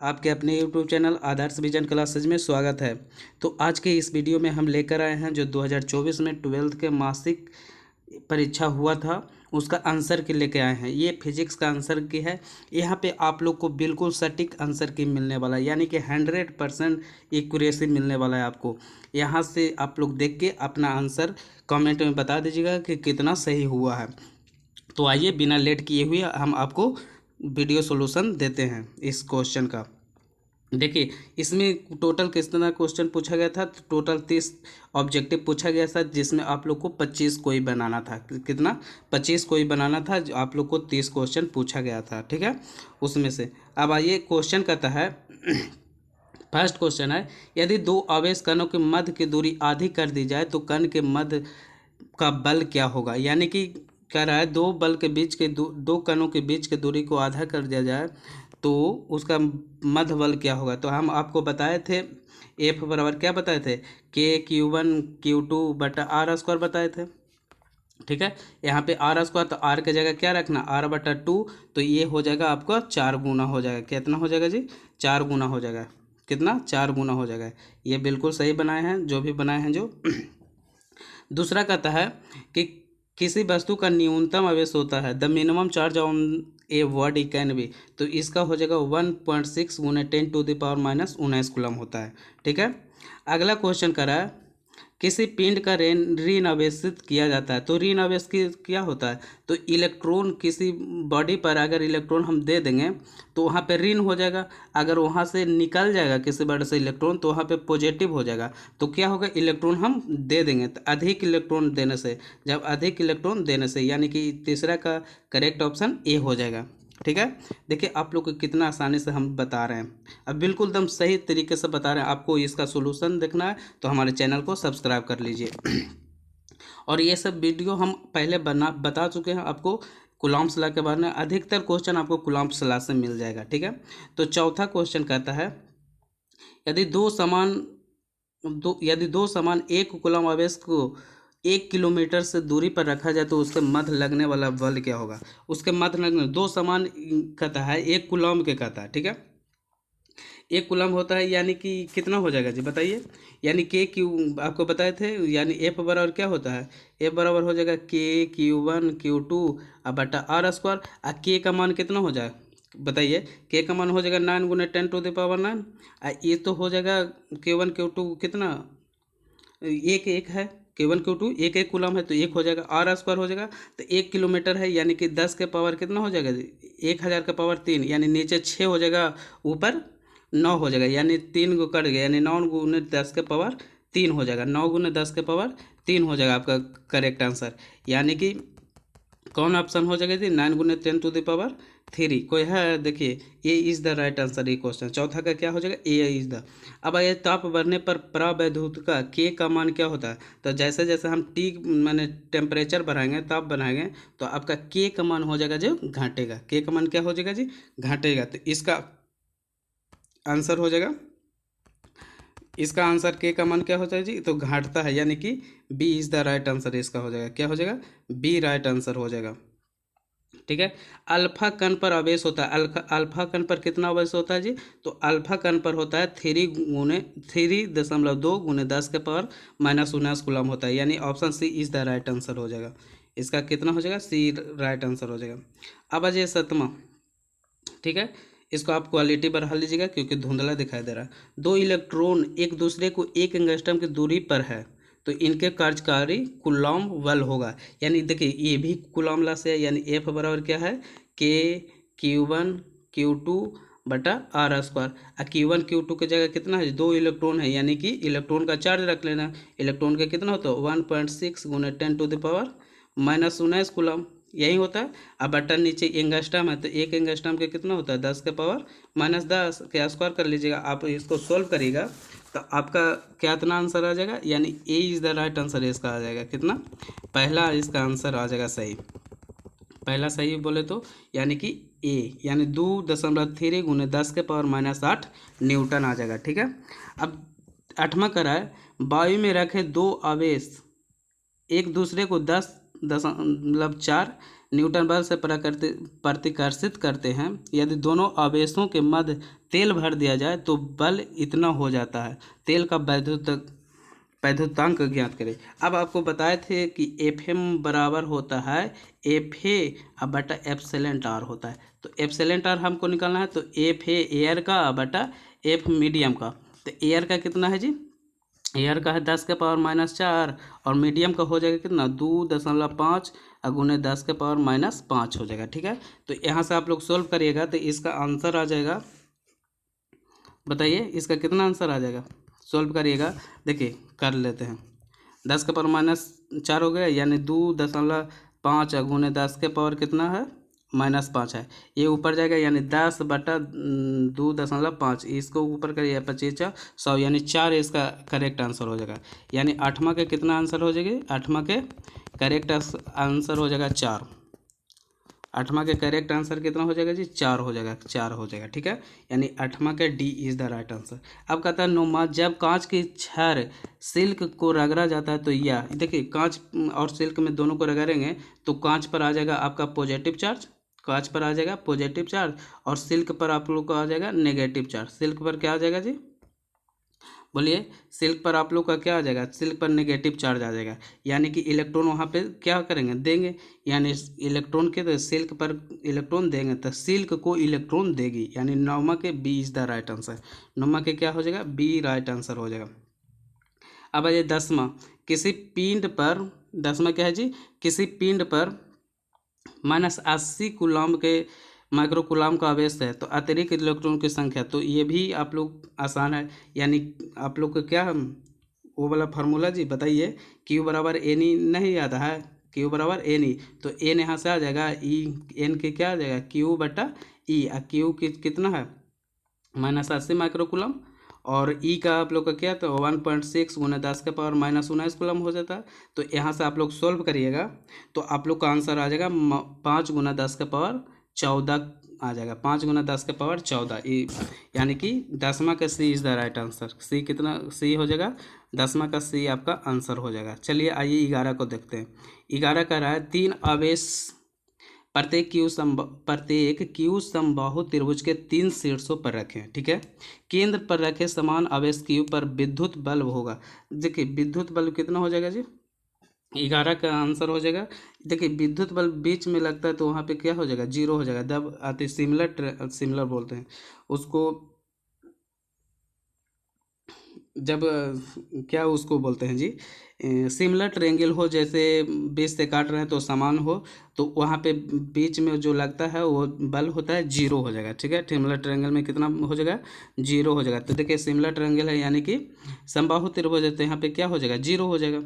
आपके अपने YouTube channel आदर्श vision classes में स्वागत है। तो आज के इस वीडियो में हम लेकर आए हैं जो 2024 में 12th के मासिक परीक्षा हुआ था उसका आंसर की लेके आए हैं। ये फिजिक्स का आंसर की है। यहाँ पे आप लोग को बिल्कुल सटीक आंसर की मिलने वाला है, यानी कि 100% एक्यूरेसी मिलने वाला है आपको। यहाँ से आप लोग देख के अपना आंसर कमेंट में बता दीजिएगा कि कितना सही हुआ है। तो आइए बिना लेट किए हुए हम आपको वीडियो सॉल्यूशन देते हैं इस क्वेश्चन का। देखिए, इसमें टोटल कितना क्वेश्चन पूछा गया था। तो टोटल 30 ऑब्जेक्टिव पूछा गया था, जिसमें आप लोग को 25 कोई बनाना था। कितना? 25 कोई बनाना था। जो आप लोग को 30 क्वेश्चन पूछा गया था, ठीक है। उसमें से अब आइए क्वेश्चन कहता है फर्स्ट क्वेश्चन है, यदि दो आवेश कणों के मध्य की दूरी आधी कर दी जाए तो कण के मध्य का बल क्या होगा। यानी कि कह रहा है दो बल के बीच के दो कणों के बीच की दूरी को आधा कर दिया जाए तो उसका मध्य बल क्या होगा। तो हम आपको बताए थे एफ बराबर क्या बताए थे, K Q1 Q2/r² बताए थे, ठीक है। यहाँ पे r², तो r की जगह क्या रखना, r/2। तो ये हो जाएगा आपका 4 गुना हो जाएगा। कितना हो जाएगा जी? 4 गुना हो जाएगा। कितना? 4 गुना हो जाएगा। ये बिल्कुल सही बनाए हैं जो भी बनाए हैं जो। दूसरा कहता है कि किसी वस्तु का न्यूनतम आवेश होता है, the minimum charge on a body can be. तो इसका हो जाएगा 1.6 गुने 10⁻⁻19 कूलम होता है, ठीक है। अगला क्वेश्चन कर रहा है किसी पिंड का ऋण आवेशित किया जाता है। तो ऋण आवेश की क्या होता है, तो इलेक्ट्रॉन किसी बॉडी पर अगर इलेक्ट्रॉन हम दे देंगे तो वहाँ पे ऋण हो जाएगा। अगर वहाँ से निकल जाएगा किसी बॉडी से इलेक्ट्रॉन तो वहाँ पे पॉजिटिव हो जाएगा। तो क्या होगा, इलेक्ट्रॉन हम दे देंगे तो अधिक इलेक्ट्रॉन देने से, जब अधिक इलेक्ट्रॉन देने से, यानी कि तीसरा का करेक्ट ऑप्शन ए हो जाएगा, ठीक है। देखिए आप लोग को कितना आसानी से हम बता रहे हैं, अब बिल्कुल एकदम सही तरीके से बता रहे हैं। आपको इसका सोल्यूशन देखना है तो हमारे चैनल को सब्सक्राइब कर लीजिए। और ये सब वीडियो हम पहले बता चुके हैं आपको कूलम्ब्स लॉ के बारे में। अधिकतर क्वेश्चन आपको कूलम्ब्स लॉ से मिल जाएगा, ठीक है। तो चौथा क्वेश्चन कहता है यदि दो समान 1 कूलम आवेश को 1 किलोमीटर से दूरी पर रखा जाए तो उसके मध्य लगने वाला बल क्या होगा। उसके मध्य लगने दो समान कहता है 1 कूलम के कहता है, ठीक है। 1 कूलम होता है यानी कि कितना हो जाएगा जी बताइए। यानी K आपको बताए थे, यानी F बराबर क्या होता है, F बराबर हो जाएगा K Q1 Q2/r²। और K का मान कितना हो जाए बताइए। K का मान हो जाएगा 9 गुने 10⁻9। ये तो हो जाएगा Q1 Q2 कितना, एक एक है। Q1 Q2 एक एक कूलम है तो एक हो जाएगा, r² हो जाएगा। तो 1 किलोमीटर है यानी कि 10 के पावर कितना हो जाएगा, 1000 के पावर 3, यानी नीचे 6 हो जाएगा, ऊपर 9 हो जाएगा, यानी 3 को कट गया, यानी 9 गुने 10 के पावर 3 हो जाएगा। 9 गुने 10 के पावर 3 हो जाएगा आपका करेक्ट आंसर। यानी कि कौन ऑप्शन हो जाएगा जी, 9 गुने 10⁻3 कोई है। देखिए ए इज़ द राइट आंसर। ये क्वेश्चन चौथा का क्या हो जाएगा, ए इज़ द। अब आइए ताप बढ़ने पर परावैद्युत का के का मान क्या होता है। तो जैसे जैसे हम टी माने टेम्परेचर बढ़ाएंगे, ताप बढ़ाएंगे, तो आपका के का मान हो जाएगा जो घटेगा। के का मान क्या हो जाएगा जी, घटेगा। तो इसका आंसर हो जाएगा, इसका आंसर के का मान क्या होता है जी, तो घटता है, यानी कि B is the right answer. इसका हो जाएगा क्या हो जाएगा, बी राइट आंसर हो जाएगा, ठीक है। अल्फा कण पर आवेश होता है, अल्फा कण पर कितना आवेश होता है जी, तो अल्फा कण पर होता है 3.2 गुने 10 के पावर -19 कूलम होता है। यानी option C is the right answer हो जाएगा। इसका कितना हो जाएगा, सी राइट आंसर हो जाएगा। अब आ जाइए 7वां, ठीक है। इसको आप क्वालिटी बढ़ा लीजिएगा क्योंकि धुंधला दिखाई दे रहा है। दो इलेक्ट्रॉन एक दूसरे को 1 एंगस्ट्रॉम की दूरी पर है तो इनके कार्यकारी कूलॉम्ब बल होगा। यानी देखिए ये भी कूलॉम्ब लॉ से है, यानी एफ बराबर क्या है, K Q1 Q2/r²। Q1 Q2 की जगह कितना है, 2 इलेक्ट्रॉन है, यानी कि इलेक्ट्रॉन का चार्ज रख लेना। इलेक्ट्रॉन का कितना होता है, 1.6 गुने 10⁻⁻19 कूलम, यही होता है। अब बटन नीचे एंगस्ट्रॉम है तो 1 एंगस्ट्रॉम के कितना होता है, 10 के पावर -10 के स्क्वायर कर लीजिएगा। आप इसको सॉल्व करिएगा तो आपका क्या इतना आंसर आ जाएगा, यानी A is the right answer. इसका आ जाएगा कितना, पहला इसका आंसर आ जाएगा सही। पहला सही बोले तो यानी कि ए, यानी 2.3 गुने 10 के पावर -8 न्यूटन आ जाएगा, ठीक है। अब 8वां करा है, वायु में रखे दो आवेश एक दूसरे को 10.4 न्यूटन बल से प्रतिकर्षित करते हैं। यदि दोनों आवेशों के मध्य तेल भर दिया जाए तो बल इतना हो जाता है। तेल का वैद्युतांक ज्ञात करें। अब आपको बताए थे कि एफ एम बराबर होता है एफ ए बटा एप्सिलॉन आर होता है। तो एप्सिलॉन आर हमको निकालना है, तो एफ ए एयर का बटा एफ मीडियम का। तो एयर का कितना है जी, एयर का है 10⁻⁻⁴, और मीडियम का हो जाएगा कितना 2.5 गुने 10⁻⁻5 हो जाएगा। ठीक है, तो यहाँ से आप लोग सोल्व करिएगा तो इसका आंसर आ जाएगा, बताइए इसका कितना आंसर आ जाएगा, सोल्व करिएगा। देखिए कर लेते हैं, 10⁻⁻4 हो गया, यानी 2.5 गुने 10 कितना है -5 है। ये ऊपर जाएगा यानी 10/2.5, इसको ऊपर करिए 25×100 यानी 4 इसका करेक्ट आंसर हो जाएगा। यानी 8वां के कितना आंसर हो जाएगी, 8वां के करेक्ट आंसर हो जाएगा 4। 8वां के करेक्ट आंसर कितना हो जाएगा जी, 4 हो जाएगा, 4 हो जाएगा। ठीक है, यानी 8वां के D is the right answer. अब कहता है नुमा, जब कांच की छड़ सिल्क को रगड़ा जाता है तो यह, देखिए कांच और सिल्क में दोनों को रगड़ेंगे तो कांच पर आ जाएगा आपका पॉजिटिव चार्ज, कांच पर आ जाएगा पॉजिटिव चार्ज, और सिल्क पर आप लोग को आ जाएगा नेगेटिव चार्ज। सिल्क पर क्या आ जाएगा जी, बोलिए, सिल्क पर आप लोग का क्या आ जाएगा, सिल्क पर नेगेटिव चार्ज आ जाएगा। यानी कि इलेक्ट्रॉन वहाँ पे क्या करेंगे, देंगे, यानी इलेक्ट्रॉन के तो सिल्क पर इलेक्ट्रॉन देंगे तो सिल्क को इलेक्ट्रॉन देगी, यानी 9वां के B is the right answer. 9वां के क्या हो जाएगा, बी राइट आंसर हो जाएगा। अब आइए 10वां, किसी पिंड पर, 10वां क्या है जी, किसी पिंड पर -80 कूलम्ब के माइक्रो कूलम्ब का आवेश है तो अतिरिक्त इलेक्ट्रॉन की संख्या, तो ये भी आप लोग आसान है। यानी आप लोग को क्या वो वाला फार्मूला जी बताइए, क्यू बराबर एन ई नहीं आता है, क्यू बराबर एन ई, तो एन यहाँ से आ जाएगा, ई एन के क्या आ जाएगा क्यू बटा ई, क्यू कितना है -80 माइक्रो कूलम्ब, और ई का आप लोग का क्या तो 1.6 गुना 10⁻⁻19 कूलम हो जाता है। तो यहाँ से आप लोग सोल्व करिएगा तो आप लोग का आंसर आ जाएगा 5 गुना 10⁻14 आ जाएगा, 5 गुना 10⁻14, यानी कि 10वां का सी इज़ द राइट आंसर। सी कितना सी हो जाएगा, 10वां का सी आपका आंसर हो जाएगा। चलिए आइए 11 को देखते हैं। 11 का रहा है 3 आवेश प्रत्येक क्यू समबाहु त्रिभुज के 3 शीर्षों पर रखें। ठीक है, केंद्र पर रखे समान आवेश क्यू पर विद्युत बल होगा। देखिए विद्युत बल कितना हो जाएगा जी, 11 का आंसर हो जाएगा। देखिए विद्युत बल बीच में लगता है तो वहाँ पे क्या हो जाएगा, 0 हो जाएगा। जब आते सिमिलर बोलते हैं उसको, जब क्या उसको बोलते हैं जी, सिमिलर ट्रेंगल हो, जैसे बीच से काट रहे हैं तो समान हो, तो वहाँ पे बीच में जो लगता है वो बल होता है 0 हो जाएगा। ठीक है, सिमिलर ट्रेंगल में कितना हो जाएगा, 0 हो जाएगा। तो देखिए सिमिलर ट्रेंगल है यानी कि समबाहु त्रिभुज है, तो यहाँ पे क्या हो जाएगा 0 हो जाएगा।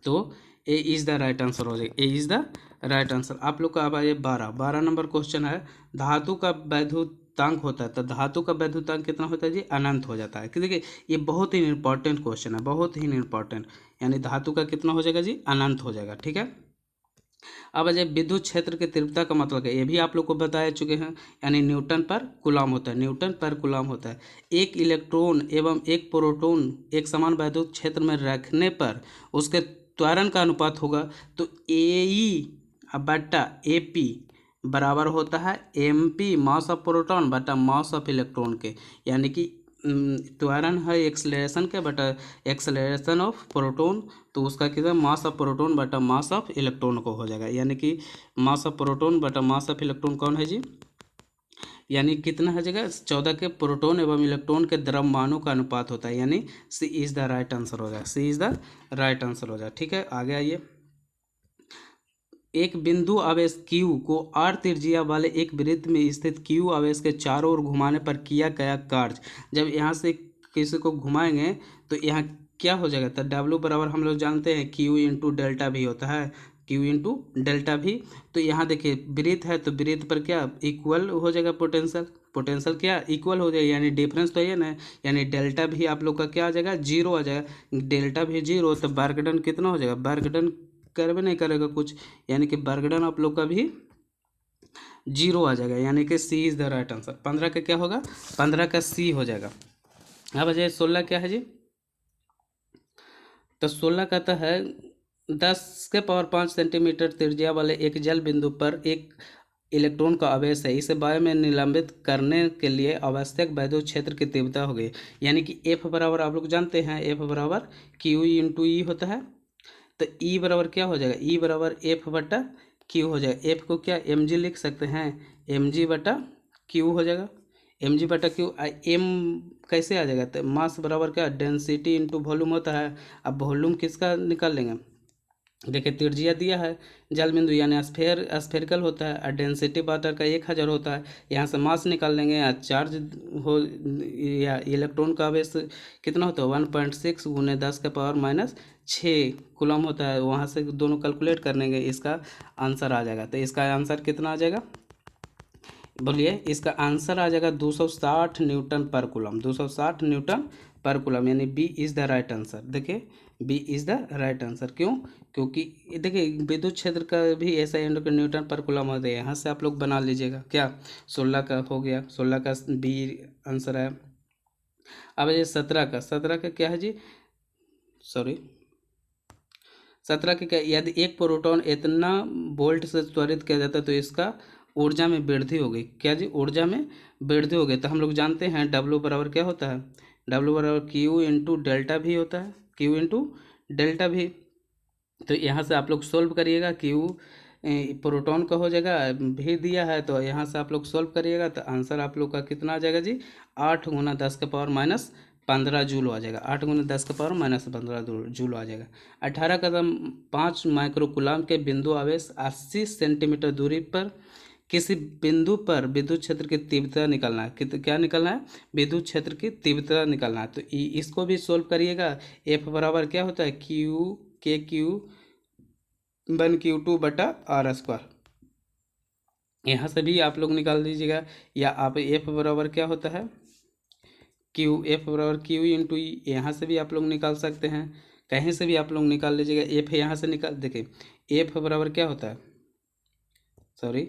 तो ए इज़ द राइट आंसर हो जाएगा, ए इज़ द राइट आंसर। आप लोग का अब आइए 12 नंबर क्वेश्चन है, धातु का वैद्युतांक होता है तो धातु का वैद्युतांक कितना होता है जी, अनंत हो जाता है। देखिए ये बहुत ही इंपॉर्टेंट क्वेश्चन है, बहुत ही इंपॉर्टेंट, यानी धातु का कितना हो जाएगा जी, अनंत हो जाएगा। ठीक है, अब जब विद्युत क्षेत्र की तीव्रता का मतलब है, ये भी आप लोग को बताया चुके हैं, यानी न्यूटन पर कूलम होता है, न्यूटन पर कूलम होता है। एक इलेक्ट्रॉन एवं एक प्रोटॉन एक समान वैद्युत क्षेत्र में रखने पर उसके त्वरण का अनुपात होगा, तो ए ई बटा ए पी बराबर होता है M P mass of proton बटा मास ऑफ इलेक्ट्रॉन के, यानी कि त्वरण है एक्सलेरेशन के बटा एक्सलेरेशन ऑफ प्रोटॉन, तो उसका कितना मास ऑफ प्रोटॉन बटा मास ऑफ इलेक्ट्रॉन को हो जाएगा। यानी कि मास ऑफ प्रोटॉन बटा मास ऑफ इलेक्ट्रॉन कौन है जी, यानी कितना हो जाएगा 14 के प्रोटॉन एवं इलेक्ट्रॉन के द्रव्यमानों का अनुपात होता है, यानी सी इज़ द राइट आंसर हो जाएगा, सी इज़ द राइट आंसर हो जाएगा। ठीक है, आगे आइए। एक बिंदु आवेश Q को r त्रिज्या वाले एक वृत्त में स्थित Q आवेश के चारों ओर घुमाने पर किया गया कार्य, जब यहाँ से किसी को घुमाएंगे तो यहाँ क्या हो जाएगा, तो W बराबर हम लोग जानते हैं Q इंटू डेल्टा भी होता है, Q इंटू डेल्टा भी। तो यहाँ देखिए वृत्त है तो वृत्त पर क्या इक्वल हो जाएगा, पोटेंशियल क्या इक्वल हो जाएगा, यानी डिफरेंस तो ये ना, यानी डेल्टा भी आप लोग का क्या आ जाएगा 0 आ जाएगा, डेल्टा भी 0, तो वर्क डन कितना हो जाएगा, वर्क डन करवे नहीं करेगा कुछ, यानी कि वर्क डन आप लोग का भी 0 आ जाएगा, यानी कि सी इज़ द राइट आंसर। 15 का क्या होगा, 15 का सी हो जाएगा। अब आ जाए 16 क्या है जी, तो 16 कहता है 10⁵ सेंटीमीटर त्रिज्या वाले एक जल बिंदु पर एक इलेक्ट्रॉन का आवेश है, इसे वायु में निलंबित करने के लिए आवश्यक वैद्युत क्षेत्र की तीव्रता हो गई। यानी कि एफ बराबर आप लोग जानते हैं, एफ बराबर क्यू इंटू ई होता है। तो ई बराबर क्या हो जाएगा, ई बराबर एफ बटा क्यू हो जाएगा। एफ को क्या एम जी लिख सकते हैं, एम जी बटा क्यू हो जाएगा। एम जी बटा क्यू, एम कैसे आ जाएगा, तो मास बराबर क्या डेंसिटी इंटू वॉल्यूम होता है। अब वॉल्यूम किसका निकाल लेंगे, देखिए त्रिज्या दिया है जल बिंदु यानी स्फेरिकल होता है, और डेंसिटी वाटर का 1000 होता है। यहाँ से मास निकाल लेंगे, या चार्ज हो या इलेक्ट्रॉन का आवेश कितना होता है 1.6 गुने 10⁻⁻6 कूलम होता है। वहाँ से दोनों कैलकुलेट कर लेंगे, इसका आंसर आ जाएगा। तो इसका आंसर कितना आ जाएगा, बोलिए। इसका आंसर आ जाएगा 260 newton per coulomb, 260 newton per coulomb, यानी B is the right answer. देखिए B is the right answer, क्यों, क्योंकि देखिए विद्युत क्षेत्र का भी ऐसा न्यूटन पर कूलम होता है। यहाँ से आप लोग बना लीजिएगा, क्या 16 का हो गया, 16 का बी आंसर है। अब ये 17 का क्या है जी, सॉरी 17 के क्या, यदि एक प्रोटॉन इतना वोल्ट से त्वरित किया जाता है तो इसका ऊर्जा में वृद्धि हो गई, क्या जी, ऊर्जा में वृद्धि हो गई। तो हम लोग जानते हैं डब्ल्यू बराबर क्या होता है, डब्ल्यू बराबर क्यू इंटू डेल्टा भी होता है, क्यू इंटू डेल्टा भी। तो यहाँ से आप लोग सोल्व करिएगा, क्यू प्रोटॉन का हो जाएगा, भी दिया है तो यहाँ से आप लोग सोल्व करिएगा तो आंसर आप लोग का कितना आ जाएगा जी, 8 गुना 10⁻⁻15 जूल आ जाएगा, 8 गुना 10⁻⁻15 जूल आ जाएगा। 18 कदम 5 माइक्रोकुलाम के बिंदु आवेश 80 सेंटीमीटर दूरी पर किसी बिंदु पर विद्युत क्षेत्र की तीव्रता निकालना है, क्या निकालना है, विद्युत क्षेत्र की तीव्रता निकालना है। तो इसको भी सोल्व करिएगा। एफ बराबर क्या होता है, Q1Q2 बटा आर स्क्वायर, यहाँ से भी आप लोग निकाल दीजिएगा। या आप एफ बराबर क्या होता है, एफ बराबर क्यू इंटू ई, यहाँ से भी आप लोग निकाल सकते हैं, कहीं से भी आप लोग निकाल लीजिएगा। एफ यहाँ से निकाल, देखिए एफ बराबर क्या होता है, सॉरी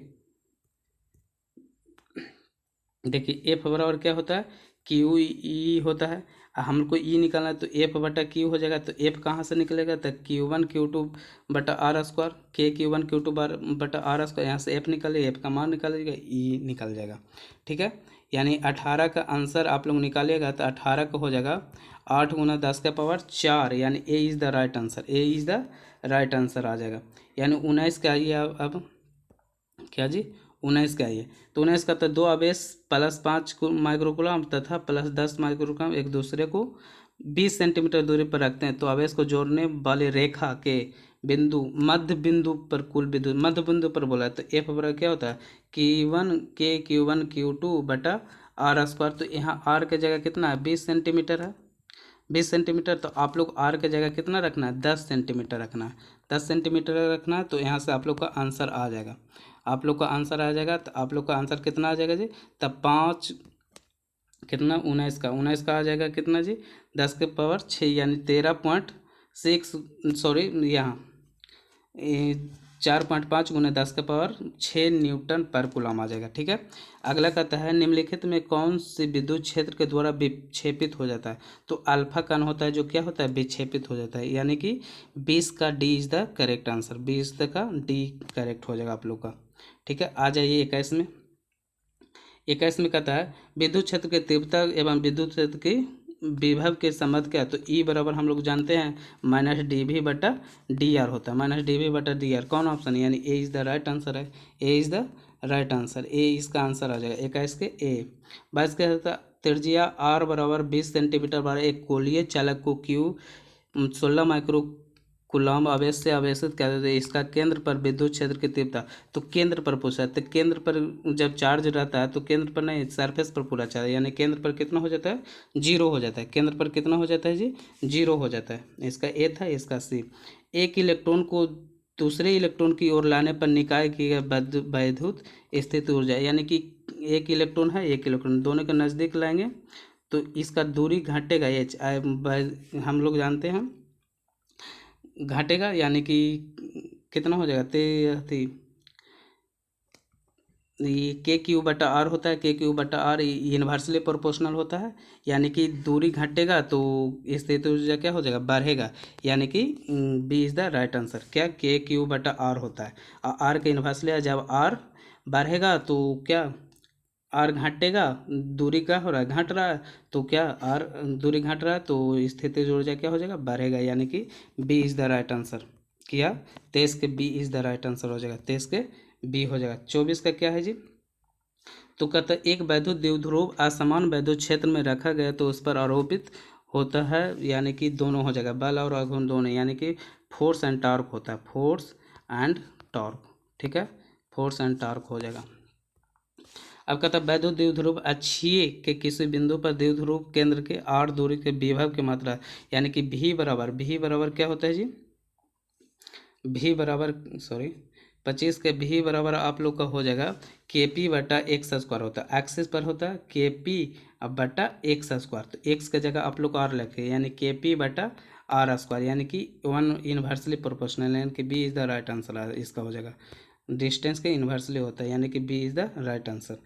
देखिए एफ बराबर क्या होता है, क्यू ई होता है। हमको ई निकालना है तो एफ बटा क्यू हो जाएगा। तो एफ कहाँ से निकलेगा, तो Q1Q2 बटा आर स्क्वायर, Q1Q2 बटा आर स्क्वायर, यहाँ से एफ निकालिए, एफ का मान निकालिएगा, ई निकल जाएगा। ठीक है, यानी 18 का आंसर आप लोग निकालिएगा तो 18 का हो जाएगा 8 गुना 10⁴ यानी A is the right answer, A is the right answer आ जाएगा। यानी 19 का आइए अब क्या जी, 19 का आइए। तो 19 का तो दो आवेश +5 माइक्रोकुलम तथा +10 माइक्रोकुलम एक दूसरे को 20 सेंटीमीटर दूरी पर रखते हैं। तो आवेश को जोड़ने वाले रेखा के बिंदु मध्य बिंदु पर कुल विद्युत, मध्य बिंदु पर बोला है तो एफ बराबर क्या होता है, Q1Q2 बटा आर स्क्वायर। तो यहाँ आर के जगह कितना है, 20 सेंटीमीटर है, 20 सेंटीमीटर। तो आप लोग आर के जगह कितना रखना है, 10 सेंटीमीटर रखना है, 10 सेंटीमीटर रखना है। तो यहाँ से आप लोग का आंसर आ जाएगा, आप लोग का आंसर आ जाएगा। तो आप लोग का आंसर कितना आ जाएगा जी, तब 5 कितना 19 का आ जाएगा कितना जी, 10⁶ यानी 13.6, सॉरी यहाँ 4.5 गुना 10⁶ न्यूटन पर कूलम आ जाएगा। ठीक है, अगला कहता है निम्नलिखित में कौन सी विद्युत क्षेत्र के द्वारा विक्षेपित हो जाता है। तो अल्फा कण होता है जो क्या होता है, विक्षेपित हो जाता है, यानी कि 20 का D is the correct answer, 20 का डी करेक्ट हो जाएगा आप लोग का। ठीक है, आ जाइए 21 में। 21 में कहता है विद्युत क्षेत्र की तीव्रता एवं विद्युत क्षेत्र की विभव के संबंध क्या है। तो ई बराबर हम लोग जानते हैं -dV बटा dr होता है, -dV बटा dr। कौन ऑप्शन है, यानी A is the right answer है, A is the right answer, A इसका आंसर आ जाएगा 21 के ए। 22 क्या होता है, त्रिज्या आर बराबर 20 सेंटीमीटर वाले एक गोलीय चालक को Q 16 माइक्रो कूलम आवेश से आवेशित किया जाता है, इसका केंद्र पर विद्युत क्षेत्र की तीव्रता। तो केंद्र पर पूछा है, तो केंद्र पर जब चार्ज रहता है तो केंद्र पर नहीं, सरफेस पर पूरा चार्ज, यानी केंद्र पर कितना हो जाता है, 0 हो जाता है, केंद्र पर कितना हो जाता है जी, 0 हो जाता है। इसका ए था, इसका सी। एक इलेक्ट्रॉन को दूसरे इलेक्ट्रॉन की ओर लाने पर निकाय की गई वैद्युत स्थिति ऊर्जा, यानी कि एक इलेक्ट्रॉन है, एक इलेक्ट्रॉन दोनों के नज़दीक लाएंगे तो इसका दूरी घटेगा, एच हम लोग जानते हैं घटेगा, यानी कि कितना हो जाएगा, ये के क्यू बटा आर होता है, के क्यू बटा आर इन्वर्सली प्रोपोर्शनल होता है, यानी कि दूरी घटेगा तो स्थित ऊर्जा क्या हो जाएगा, बढ़ेगा, यानी कि B is the right answer. क्या, के क्यू बटा आर होता है, आर के इन्वर्सली है, जब आर बढ़ेगा तो क्या, आर घटेगा, दूरी क्या हो रहा है, घट रहा है, तो क्या आर दूरी घट रहा है तो स्थितिज ऊर्जा क्या हो जाएगा, बढ़ेगा, यानी कि B is the right answer. किया 23 के B is the right answer हो जाएगा, 23 के बी हो जाएगा। 24 का क्या है जी, तो कहता है एक वैद्युत द्विध्रुव असमान वैद्युत क्षेत्र में रखा गया तो उस पर आरोपित होता है, यानी कि दोनों हो जाएगा, बल और आघूर्ण दोनों, यानी कि फोर्स एंड टॉर्क होता है, फोर्स एंड टॉर्क, ठीक है, फोर्स एंड टॉर्क हो जाएगा। अब कहता है वैद्युत द्विध्रुव अक्षीय के किसी बिंदु पर द्विध्रुव केंद्र के आर दूरी के विभव की मात्रा, यानी कि भी बराबर क्या होता है जी, भी बराबर 25 के भी बराबर आप लोग का हो जाएगा के पी बटा एक्स स्क्वायर होता है, एक्सिस पर होता है के पी अब बटा एक्स स्क्वायर, तो एक्स की जगह आप लोग आर रखे, यानी के पी बटा आर स्क्वायर, यानी कि 1 इन्वर्सली प्रोपोर्शनल, यानी कि B is the right answer इसका हो जाएगा। डिस्टेंस के इन्वर्सली होता है, यानी कि B is the right answer.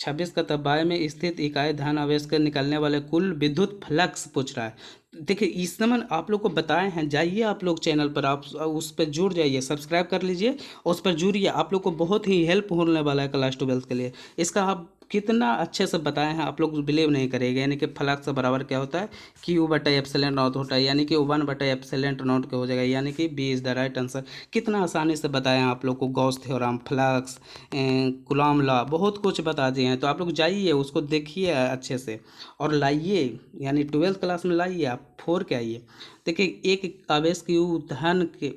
26 का तबाय में स्थित इकाई धन आवेश कर निकलने वाले कुल विद्युत फ्लक्स पूछ रहा है। देखिए इस समय आप लोग को बताए हैं, जाइए आप लोग चैनल पर, आप उस पर जुड़ जाइए, सब्सक्राइब कर लीजिए, उस पर जुड़िए, आप लोग को बहुत ही हेल्प होने वाला है क्लास 12 के लिए। इसका आप कितना अच्छे से बताए हैं, आप लोग बिलीव नहीं करेंगे, यानी कि फ्लक्स बराबर क्या होता है, क्यू बटा एप्सिलॉन नॉट होता है, यानी कि 1 बटा एप्सिलॉन नॉट के हो जाएगा, यानी कि B is the right answer. कितना आसानी से बताए हैं आप लोग को, Gauss theorem, flux, Coulomb law, बहुत कुछ बता दिए हैं, तो आप लोग जाइए उसको देखिए अच्छे से और लाइए, यानी 12th क्लास में लाइए, आप 4 के आइए। देखिए एक आवेश क्यू धन के,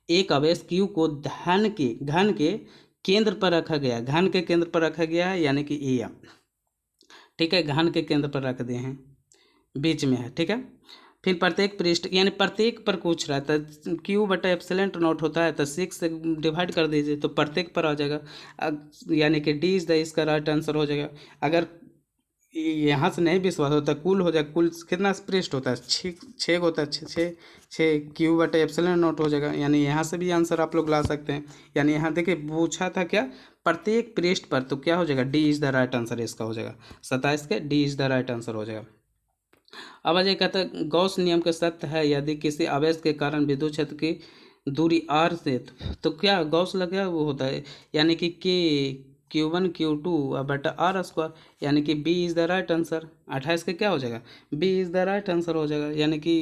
एक आवेश क्यू को घन के केंद्र पर रखा गया, घन के केंद्र पर रखा गया है, यानी कि ए, ठीक है, घन के केंद्र पर रख दिए हैं, बीच में है, ठीक है। फिर प्रत्येक पृष्ठ, यानी प्रत्येक पर पूछ रहा है, तो क्यू बटा एप्सिलॉन नॉट होता है तो 6 से डिवाइड कर दीजिए तो प्रत्येक पर आ जाएगा, यानी कि डी इज द इसका राइट आंसर हो जाएगा। अगर यहाँ से नहीं विश्वास होता, कुल हो जाएगा, कुल कितना पृष्ठ होता है, छः होता है, छः क्यू बटा एप्सिलॉन नॉट हो जाएगा, यानी यहाँ से भी आंसर आप लोग ला सकते हैं। यानी यहाँ देखिए पूछा था क्या, प्रत्येक पृष्ठ पर, तो क्या हो जाएगा, D is the right answer इसका हो जाएगा, 27 के D is the right answer हो जाएगा। अब अजय कहता है गॉस नियम के सत्य है, यदि किसी आवेश के कारण विद्युत क्षेत्र की दूरी आर से, तो क्या गॉस लगा वो होता है, यानी कि के Q1 Q2 बटा आर स्क्वायर, यानी कि B is the right answer. 28 का क्या हो जाएगा, B is the right answer हो जाएगा, यानी कि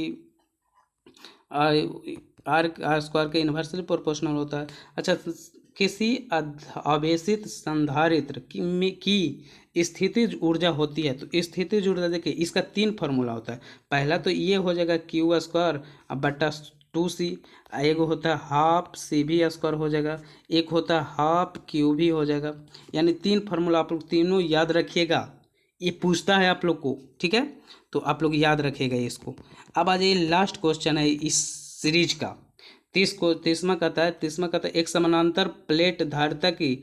आर स्क्वायर के इन्वर्सली प्रोपोर्शनल होता है। अच्छा, किसी आवेशित संधारित्र की स्थितिज ऊर्जा होती है, तो स्थितिज ऊर्जा देखिए इसका 3 फार्मूला होता है। पहला तो ये हो जाएगा क्यू स्क्वायर बटा 2c, एक होता है हाफ सी भी स्क्वायर हो जाएगा, एक होता है हाफ क्यू भी हो जाएगा, यानी 3 फार्मूला आप लोग तीनों याद रखिएगा, ये पूछता है आप लोग को, ठीक है, तो आप लोग याद रखिएगा इसको। अब आ जाइए लास्ट क्वेश्चन है इस सीरीज का, 30वां कहता है एक समानांतर प्लेट धारिता की,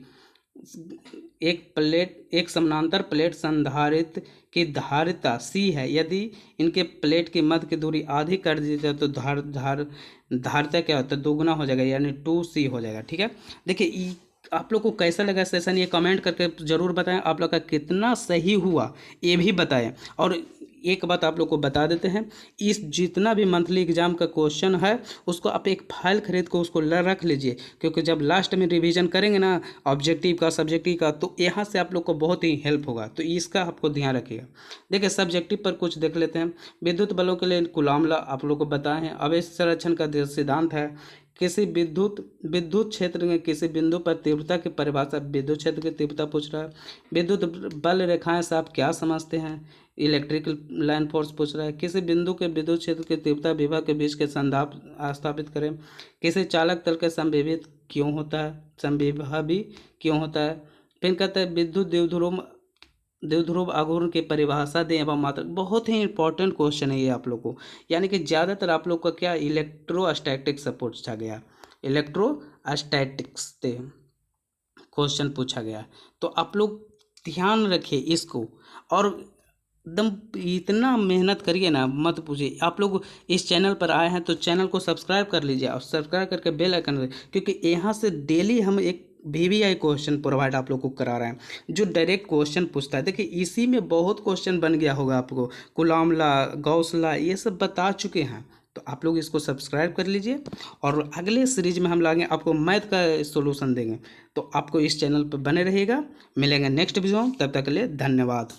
एक समानांतर प्लेट संधारित्र की धारिता सी है, यदि इनके प्लेट की मध्य की दूरी आधी कर दी जाए तो धारिता क्या होता है, दोगुना हो जाएगा, यानी 2c हो जाएगा, ठीक है। देखिए आप लोग को कैसा लगा सेशन, ये कमेंट करके ज़रूर बताएं, आप लोग का कितना सही हुआ ये भी बताएं। और एक बात आप लोग को बता देते हैं, इस जितना भी मंथली एग्जाम का क्वेश्चन है उसको आप एक फाइल खरीद को उसको रख लीजिए, क्योंकि जब लास्ट में रिवीजन करेंगे ना ऑब्जेक्टिव का सब्जेक्टिव का, तो यहाँ से आप लोग को बहुत ही हेल्प होगा, तो इसका आपको ध्यान रखिएगा। देखिए सब्जेक्टिव पर कुछ देख लेते हैं। विद्युत बलों के लिए कूलॉम लॉ आप लोग को बताए हैं। आवेश संरक्षण का सिद्धांत है। किसी विद्युत क्षेत्र में किसी बिंदु पर तीव्रता की परिभाषा, विद्युत क्षेत्र की तीव्रता पूछ रहा है। विद्युत बल रेखाएं से आप क्या समझते हैं, इलेक्ट्रिकल लाइन फोर्स पूछ रहा है। किसी बिंदु के विद्युत क्षेत्र की तीव्रता विभव के बीच के संधाप स्थापित करें। किसी चालक तल के समविभव क्यों होता है। फिर कहता है विद्युत द्विध्रुव आघूर्ण की परिभाषा दें एवं मात्रा। बहुत ही इंपॉर्टेंट क्वेश्चन है ये आप लोग को, यानी कि ज़्यादातर आप लोग का क्या इलेक्ट्रोस्टैटिक्स से पूछा गया, इलेक्ट्रोस्टैटिक्स से क्वेश्चन पूछा गया, तो आप लोग ध्यान रखिए इसको और एकदम इतना मेहनत करिए ना, मत पूछिए। आप लोग इस चैनल पर आए हैं तो चैनल को सब्सक्राइब कर लीजिए और सब्सक्राइब करके बेल आइकन, क्योंकि यहाँ से डेली हम एक VVI क्वेश्चन प्रोवाइड आप लोग को करा रहे हैं, जो डायरेक्ट क्वेश्चन पूछता है। देखिए इसी में बहुत क्वेश्चन बन गया होगा आपको, कूलॉम लॉ, गॉस लॉ, ये सब बता चुके हैं। तो आप लोग इसको सब्सक्राइब कर लीजिए, और अगले सीरीज में हम लाएंगे आपको मैथ का सॉल्यूशन देंगे। तो आपको इस चैनल पर बने रहिएगा। मिलेंगे नेक्स्ट वीडियो में, तब तक के लिए धन्यवाद।